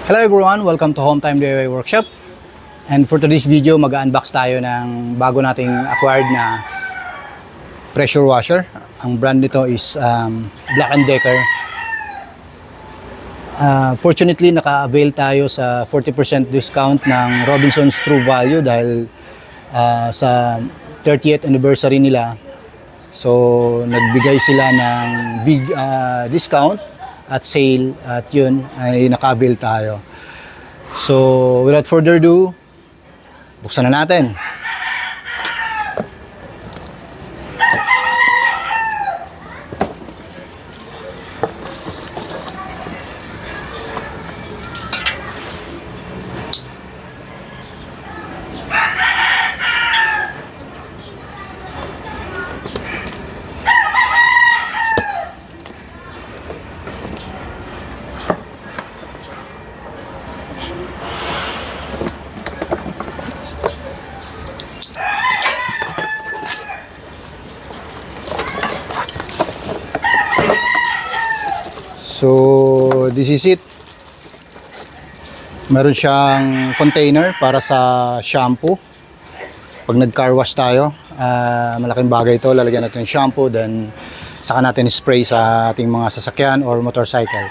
Hello everyone, welcome to Home Time DIY Workshop. And for today's video, mag-unbox tayo ng bago nating acquired na pressure washer. Ang brand nito is Black & Decker. Fortunately, naka-avail tayo sa 40% discount ng Robinsons True Value dahil sa 30th anniversary nila. So, nagbigay sila ng big discount at sale, at yun ay naka-avail tayo. So without further ado, buksan na natin. So, this is it. Meron siyang container para sa shampoo. Pag nag-car wash tayo, malaking bagay ito. Lalagyan natin ng shampoo, then saka natin spray sa ating mga sasakyan or motorcycle.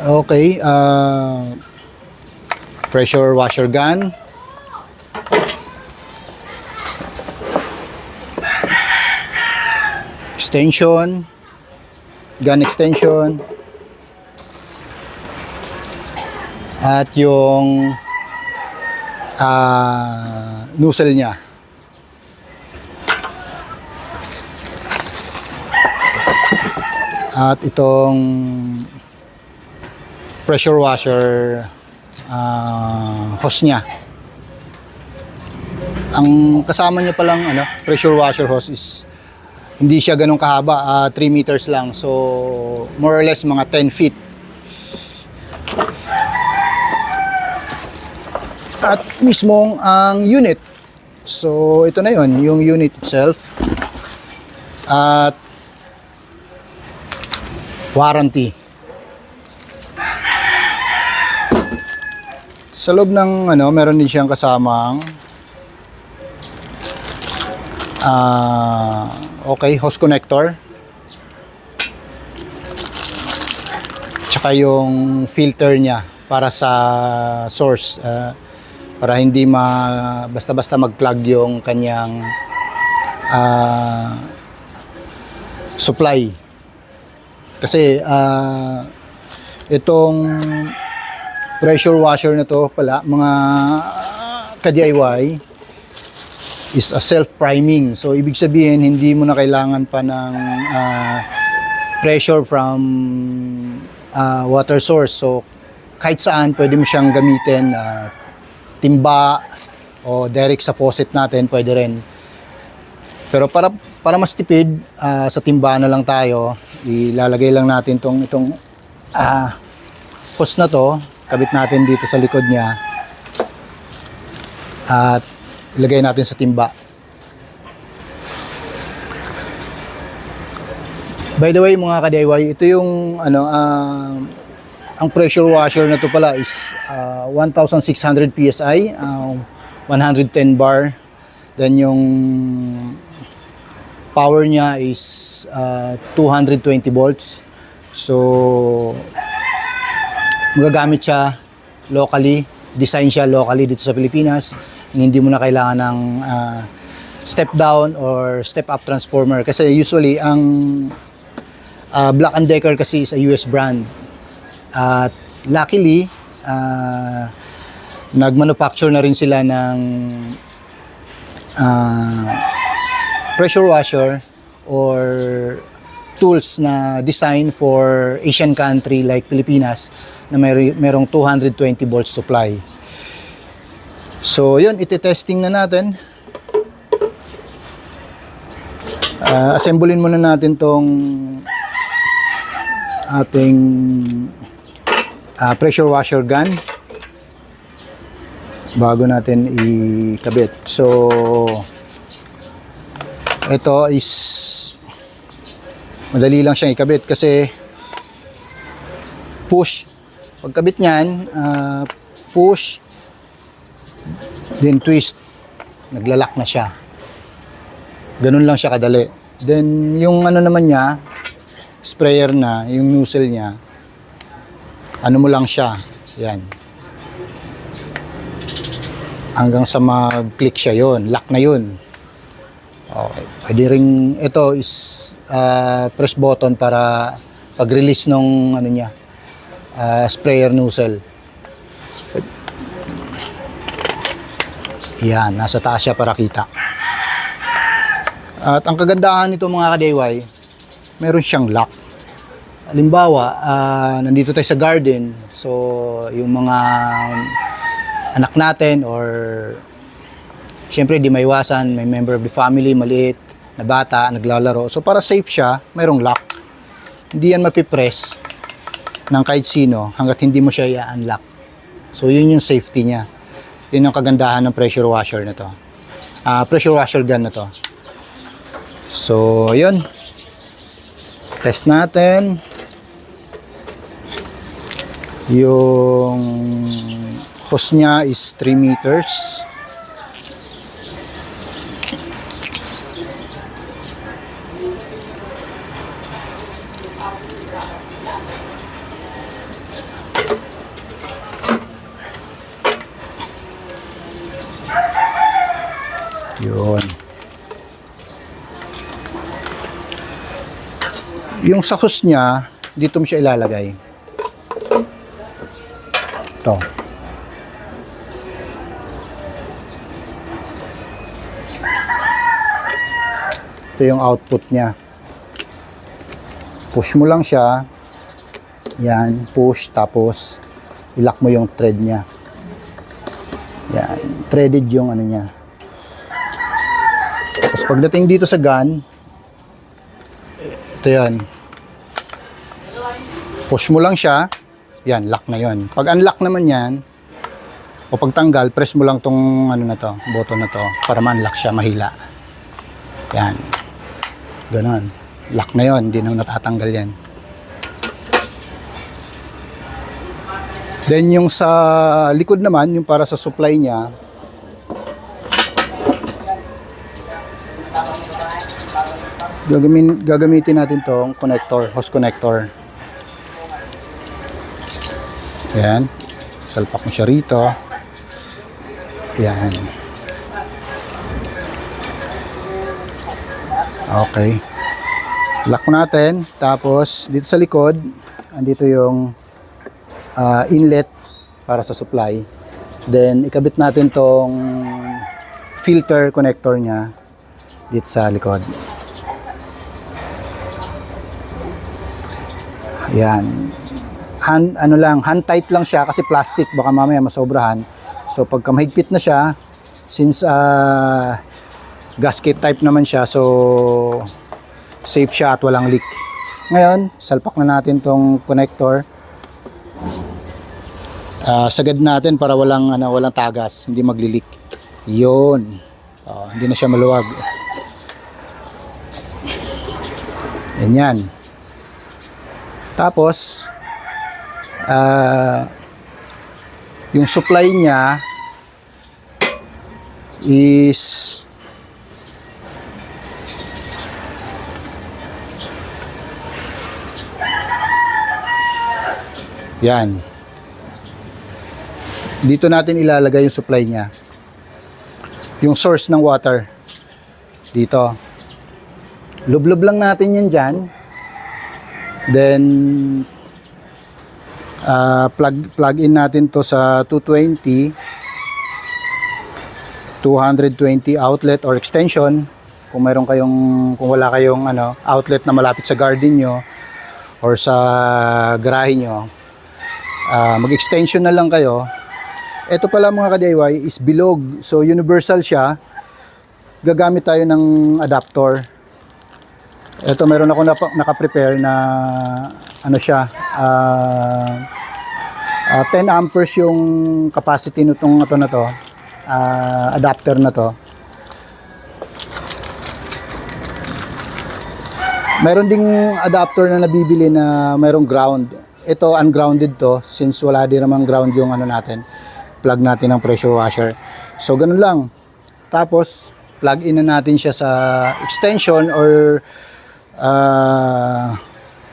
Okay, pressure washer gun. Extension, gun extension, at yung nozzle niya. At itong pressure washer hose niya. Ang kasama niya palang pressure washer hose is hindi siya ganun kahaba, 3 meters lang. So, more or less mga 10 feet. At mismong ang unit. So, ito na yun, yung unit itself. At warranty. Sa loob ng meron din siyang kasamang okay, hose connector. Tsaka yung filter niya para sa source, para hindi basta-basta mag-plug yung kanyang supply. Kasi itong pressure washer na to pala, mga ka-DIY, is a self-priming. So, ibig sabihin, hindi mo na kailangan pa ng pressure from water source. So, kahit saan, pwede mo siyang gamitin. Timba o direct sa faucet natin, pwede rin. Pero para mas tipid, sa timba na lang tayo. Ilalagay lang natin itong hose na to. Kabit natin dito sa likod niya. At ilagay natin sa timba. By the way, mga ka-DIY, ito yung ang pressure washer na to pala is 1,600 PSI, 110 bar. Then yung power niya is 220 volts. So magagamit siya locally, design siya locally dito sa Pilipinas. Hindi mo na kailangan ng step down or step up transformer, kasi usually ang Black & Decker kasi is a US brand, at luckily nagmanufacture na rin sila ng pressure washer or tools na design for Asian country like Pilipinas na merong 220 volts supply. So, yun, iti-testing na natin. Assemblein muna natin tong ating pressure washer gun bago natin ikabit. So, ito is madali lang siyang ikabit kasi push. Pagkabit niyan, push, then twist. Naglalak na siya. Ganun lang siya kadali. Then, yung ano naman niya, sprayer na, yung nozzle niya, ano mo lang siya, yan. Hanggang sa mag-click siya yon, lock na yun. Okay. Pwede ring, ito is press button para pag-release nung ano niya, sprayer nozzle. Yan, nasa taas siya para kita. At ang kagandahan nito mga ka-DIY, meron siyang lock. Halimbawa, nandito tayo sa garden, so yung mga anak natin or syempre di maiwasan, may member of the family, maliit na bata, naglalaro. So para safe siya, mayroong lock. Hindi yan mapipress ng kahit sino hanggat hindi mo siya i-unlock. So yun yung safety niya. Yun ang kagandahan ng pressure washer na to. Pressure washer gun na to. So yun. Test natin. Yung hose niya is 3 meters. Yun. Yung sa hose niya, dito mo siya ilalagay. Ito. Ito yung output niya. Push mo lang siya. Yan, push, tapos ilock mo yung thread niya. Yan, threaded yung ano niya. Tapos pagdating dito sa gun, ito yan. Push mo lang siya, yan, lock na yon. Pag unlock naman yan, o pagtanggal, press mo lang tong ano na to, button na to, para ma-unlock siya, mahila. Yan. Ganon. Lock na yon, hindi na natatanggal yan. Then yung sa likod naman, yung para sa supply niya, gagamitin natin tong connector, hose connector. Ayan. Salpak mo siya rito. Ayan. Okay. Lock natin. Tapos, dito sa likod, andito yung inlet para sa supply. Then, ikabit natin tong filter connector niya dito sa likod. Ayan. Hand tight lang siya kasi plastic, baka mamaya masobrahan. So pagka mahigpit na siya, since gasket type naman siya, so safe siya at walang leak. Ngayon, salpak na natin tong connector. Sagad natin para walang tagas, hindi magli-leak. 'Yon. Hindi na siya maluwag. Yan. Tapos, yung supply niya is yan. Dito natin ilalagay yung supply niya. Yung source ng water. Dito. Lublob lang natin yan dyan. Then, plug in natin to sa 220 outlet or extension. Kung wala kayong outlet na malapit sa garden nyo or sa garahe nyo, mag-extension na lang kayo. Ito pala mga ka-DIY is bilog. So, universal siya. Gagamit tayo ng adapter. Ito, meron ako naka-prepare na siya, 10 amperes yung capacity nitong adapter na to. Meron ding adapter na nabibili na mayroong ground. ito ungrounded to since wala din naman ground yung ano natin, plug natin ng pressure washer. So ganun lang. Tapos plug in na natin siya sa extension or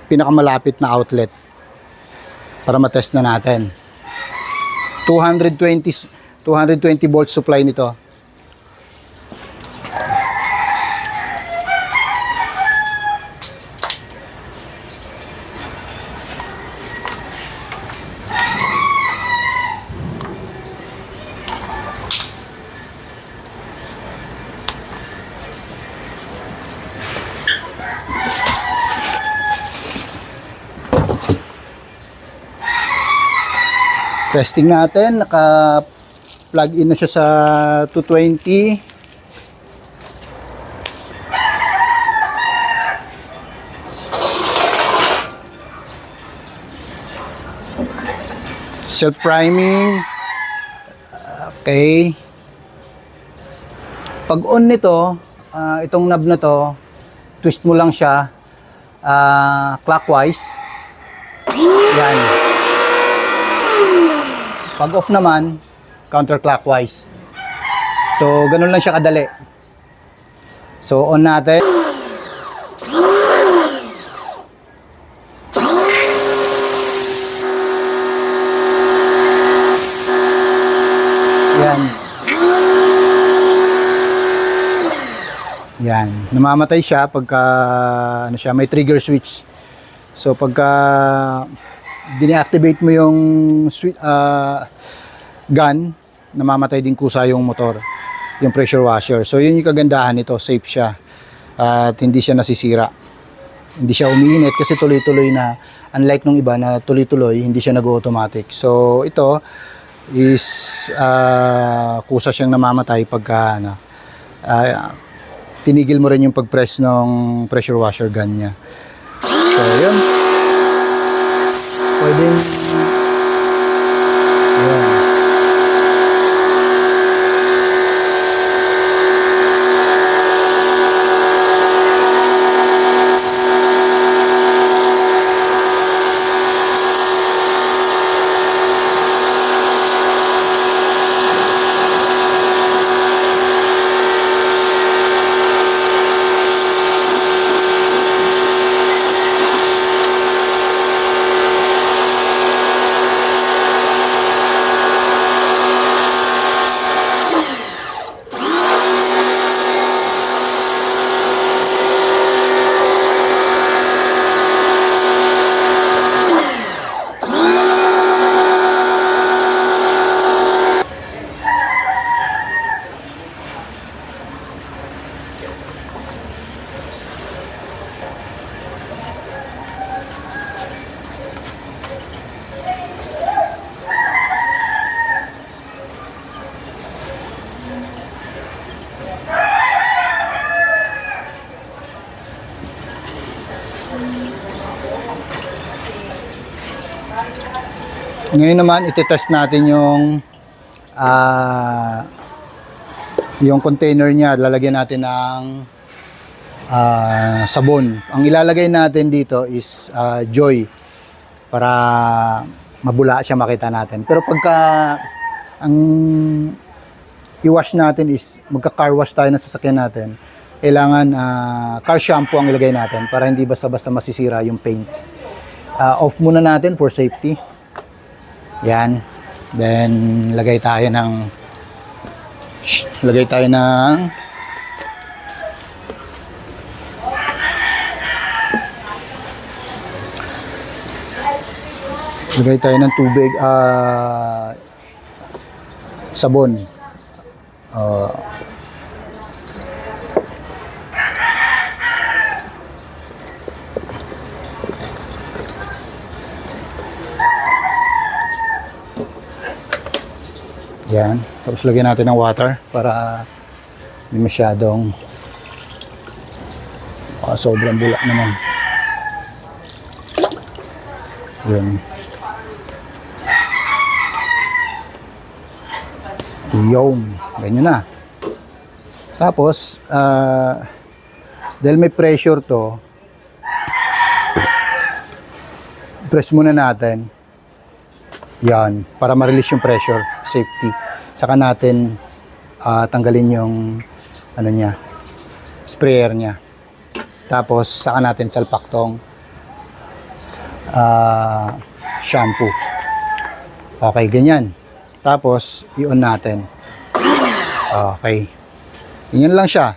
pinakamalapit na outlet para matest na natin. 220 volt supply nito. Testing natin, naka-plug in na siya sa 220. Self-priming. Okay. Pag on nito, itong knob na to, twist mo lang siya clockwise. Yan. Pag off naman, counterclockwise. So, ganun lang siya kadali. So, on natin. Yan. Yan. Namamatay siya pagka ano siya, may trigger switch. So, pagka dine-activate mo yung gun, namamatay din kusa yung motor, yung pressure washer. So yun yung kagandahan nito, safe siya at hindi siya nasisira, hindi siya umiinit kasi tuloy-tuloy na, unlike nung iba na tuloy-tuloy, hindi siya nag-automatic. So ito is kusa siyang namamatay pagka tinigil mo rin yung pag-press ng pressure washer gun niya. So yun, pwedeng yan. Ngayon naman, iti-test natin yung container niya. Lalagyan natin ng sabon. Ang ilalagay natin dito is Joy para mabula siya, makita natin. Pero pagka ang i-wash natin is magka-car wash tayo ng sasakyan natin, kailangan car shampoo ang ilagay natin para hindi basta-basta masisira yung paint. Off muna natin for safety. Yan. Then lagay tayo ng lagay tayo ng tubig, sabon. Yan. Tapos lagyan natin ng water para hindi masyadong sobrang bulak naman. Yun. Yung. Ganyan na. Tapos, dahil may pressure to, press muna natin. Yan, para ma-release yung pressure, safety. Saka natin tanggalin yung ano niya, sprayer niya. Tapos saka natin salpak tong shampoo. Okay, ganyan. Tapos i-on natin. Okay. Ganyan lang siya.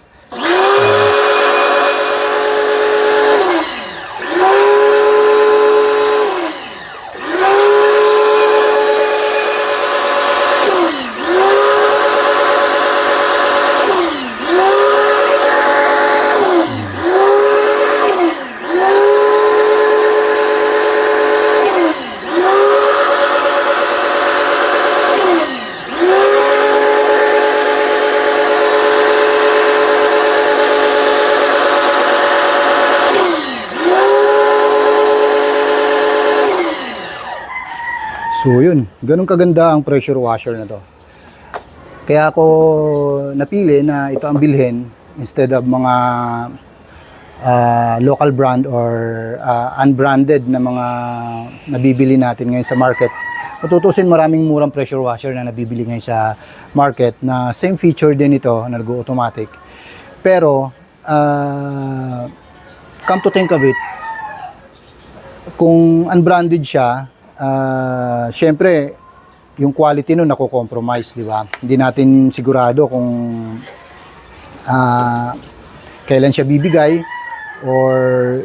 So yun, ganun kaganda ang pressure washer na to. Kaya ako napili na ito ang bilhin instead of mga local brand or unbranded na mga nabibili natin ngayon sa market. Matutusin maraming murang pressure washer na nabibili ngayon sa market na same feature din ito na nag-automatic. Pero come to think of it, kung unbranded siya, syempre yung quality nun nako-compromise, di ba? Hindi natin sigurado kung kailan siya bibigay or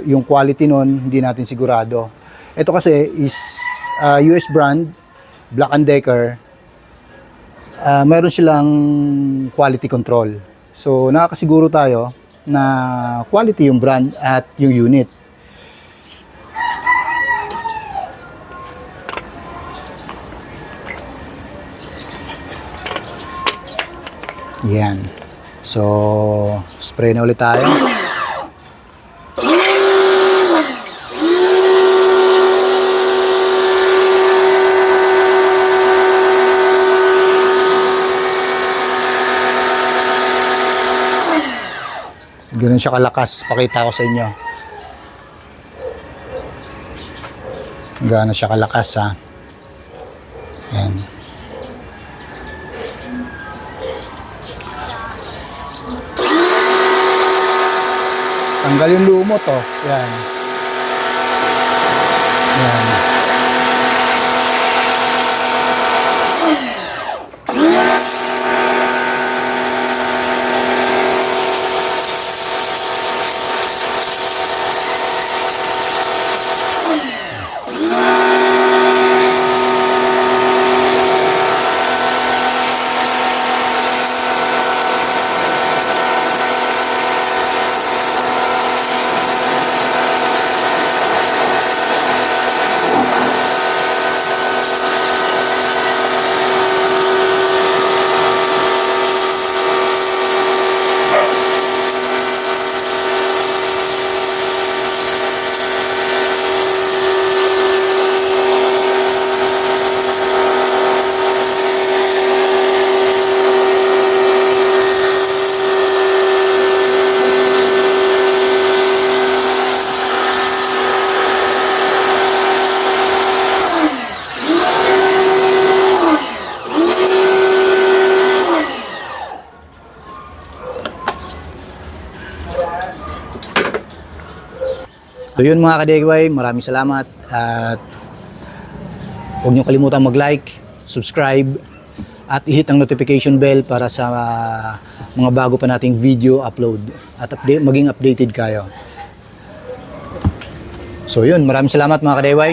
yung quality nun hindi natin sigurado. Ito kasi is US brand, Black & Decker. Meron silang quality control. So nakakasiguro tayo na quality yung brand at yung unit. Yan. So, spray na ulit tayo. Ganun siya kalakas. Pakita ko sa inyo. Gano'n siya kalakas, ha. Yan. Tanggal yung lumot, oh. Yan. Yan. So yun mga ka-DIY, maraming salamat at huwag niyo kalimutang mag-like, subscribe at i-hit ang notification bell para sa mga bago pa nating video upload at maging updated kayo. So yun, maraming salamat mga ka-DIY.